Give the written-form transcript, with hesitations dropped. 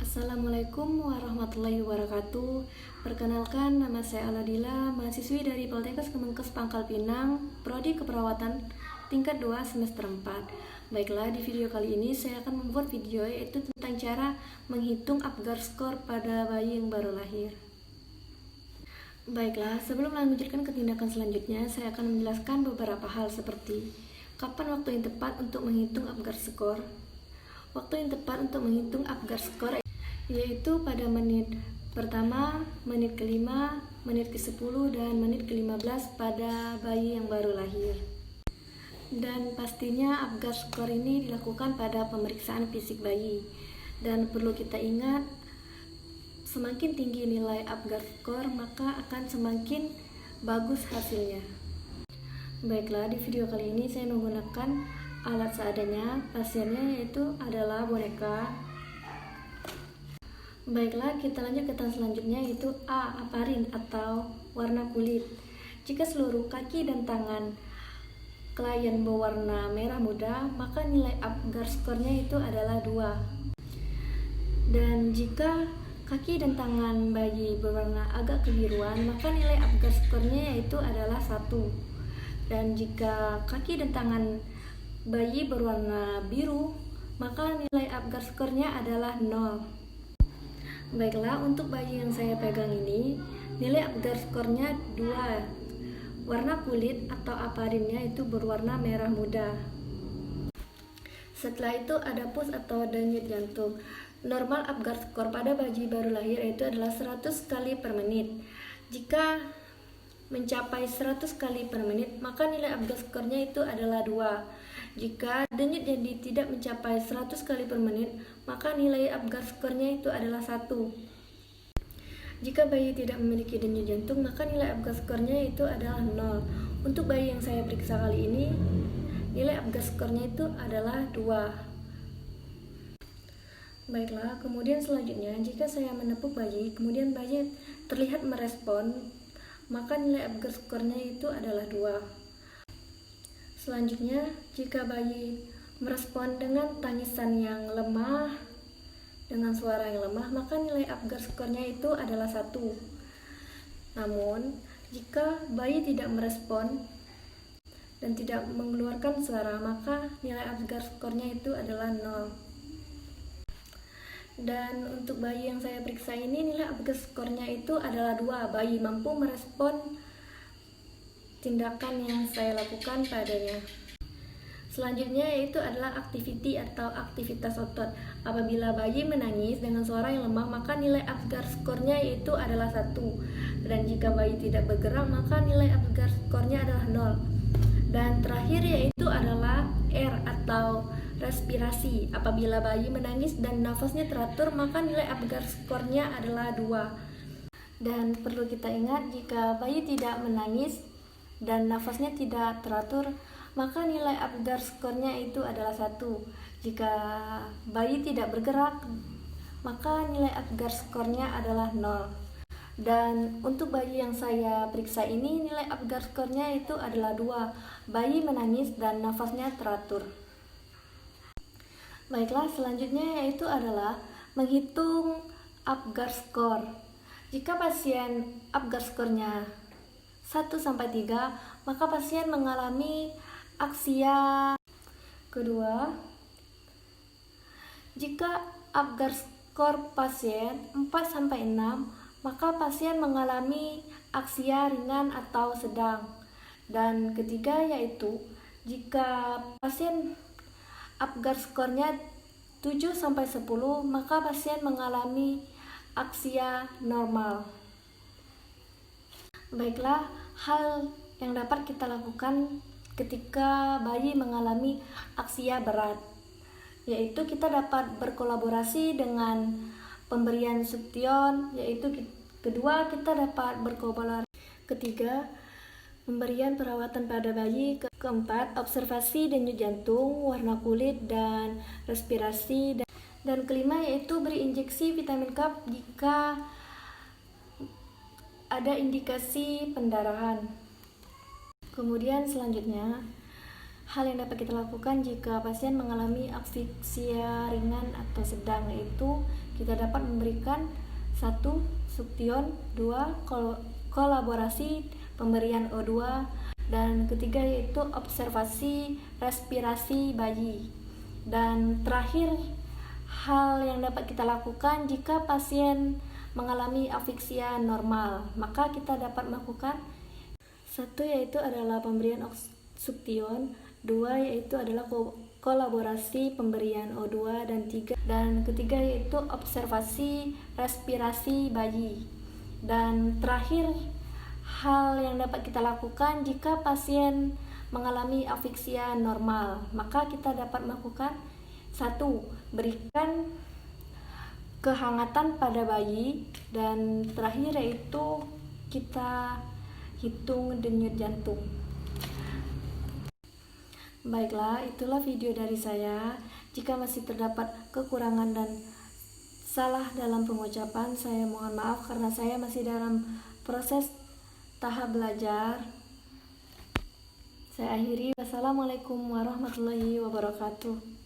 Assalamualaikum warahmatullahi wabarakatuh. Perkenalkan, nama saya Aladila, mahasiswi dari Poltekkes Kemenkes Pangkal Pinang, Prodi Keperawatan tingkat 2 semester 4. Baiklah, di video kali ini saya akan membuat video yaitu tentang cara menghitung Apgar skor pada bayi yang baru lahir. Baiklah, sebelum melanjutkan ke tindakan selanjutnya, saya akan menjelaskan beberapa hal seperti kapan waktu yang tepat untuk menghitung Apgar skor. Waktu yang tepat untuk menghitung Apgar skor yaitu pada menit pertama, menit kelima, menit ke-10, dan menit ke-15 pada bayi yang baru lahir. Dan pastinya Apgar skor ini dilakukan pada pemeriksaan fisik bayi. Dan perlu kita ingat, semakin tinggi nilai Apgar skor maka akan semakin bagus hasilnya. Baiklah, di video kali ini saya menggunakan alat seadanya. Pasiennya yaitu adalah boneka. Baiklah, kita lanjut ke tahap selanjutnya yaitu A. Aparin atau warna kulit. Jika seluruh kaki dan tangan klien berwarna merah muda, maka nilai Apgar skornya itu adalah 2. Dan jika kaki dan tangan bayi berwarna agak kebiruan, maka nilai Apgar skornya yaitu adalah 1. Dan jika kaki dan tangan bayi berwarna biru, maka nilai Apgar skornya adalah 0. Baiklah, untuk bayi yang saya pegang ini, nilai Apgar skornya 2. Warna kulit atau aparinnya itu berwarna merah muda. Setelah itu ada puls atau denyut jantung. Normal Apgar skor pada bayi baru lahir itu adalah 100 kali per menit. Jika mencapai 100 kali per menit, maka nilai Apgar skornya itu adalah 2. Jika denyut jadi tidak mencapai 100 kali per menit, maka nilai Apgar skornya itu adalah 1. Jika bayi tidak memiliki denyut jantung, maka nilai Apgar skornya itu adalah 0. Untuk bayi yang saya periksa kali ini, nilai Apgar skornya itu adalah 2. Baiklah, kemudian selanjutnya, jika saya menepuk bayi, kemudian bayi terlihat merespon, maka nilai Apgar skornya itu adalah 2. Selanjutnya, jika bayi merespon dengan tangisan yang lemah, dengan suara yang lemah, maka nilai Apgar skornya itu adalah 1. Namun, jika bayi tidak merespon dan tidak mengeluarkan suara, maka nilai Apgar skornya itu adalah 0. Dan untuk bayi yang saya periksa ini, nilai Apgar skornya itu adalah 2. Bayi mampu merespon tindakan yang saya lakukan padanya. Selanjutnya yaitu adalah activity atau aktivitas otot. Apabila bayi menangis dengan suara yang lemah, maka nilai Apgar skornya itu adalah 1. Dan jika bayi tidak bergerak, maka nilai Apgar skornya adalah 0. Dan terakhir yaitu adalah R atau respirasi. Apabila bayi menangis dan nafasnya teratur, maka nilai Apgar skornya adalah 2. Dan perlu kita ingat, jika bayi tidak menangis dan nafasnya tidak teratur, maka nilai Apgar skornya itu adalah 1. Jika bayi tidak bergerak, maka nilai Apgar skornya adalah 0. Dan untuk bayi yang saya periksa ini, nilai Apgar skornya itu adalah 2. Bayi menangis dan nafasnya teratur. Baiklah, selanjutnya yaitu adalah menghitung Apgar skor. Jika pasien Apgar skornya 1-3, maka pasien mengalami aksia. Kedua, jika Apgar skor pasien 4-6, maka pasien mengalami aksia ringan atau sedang. Dan ketiga yaitu jika pasien Apgar skornya 7-10, maka pasien mengalami aksia normal. Baiklah, hal yang dapat kita lakukan ketika bayi mengalami aksia berat, yaitu kita dapat berkolaborasi dengan pemberian Suction, yaitu kedua kita dapat berkolaborasi. Ketiga, pemberian perawatan pada bayi. Keempat, observasi denyut jantung, warna kulit, dan respirasi. Dan kelima yaitu beri injeksi vitamin K jika ada indikasi pendarahan. Kemudian selanjutnya, hal yang dapat kita lakukan jika pasien mengalami asfiksia ringan atau sedang, yaitu kita dapat memberikan 1. Suktion, 2. Kolaborasi pemberian O2, dan ketiga yaitu observasi respirasi bayi. Dan terakhir, hal yang dapat kita lakukan jika pasien mengalami asfiksia normal, maka kita dapat melakukan 1 yaitu adalah pemberian suktion, 2 yaitu adalah kolaborasi pemberian O2, dan ketiga yaitu observasi respirasi bayi. Dan terakhir, hal yang dapat kita lakukan jika pasien mengalami asfiksia normal, maka kita dapat melakukan 1. Berikan kehangatan pada bayi, dan terakhir yaitu kita hitung denyut jantung. Baiklah, itulah video dari saya. Jika masih terdapat kekurangan dan salah dalam pengucapan, saya mohon maaf karena saya masih dalam proses tahap belajar. Saya akhiri. Wassalamualaikum warahmatullahi wabarakatuh.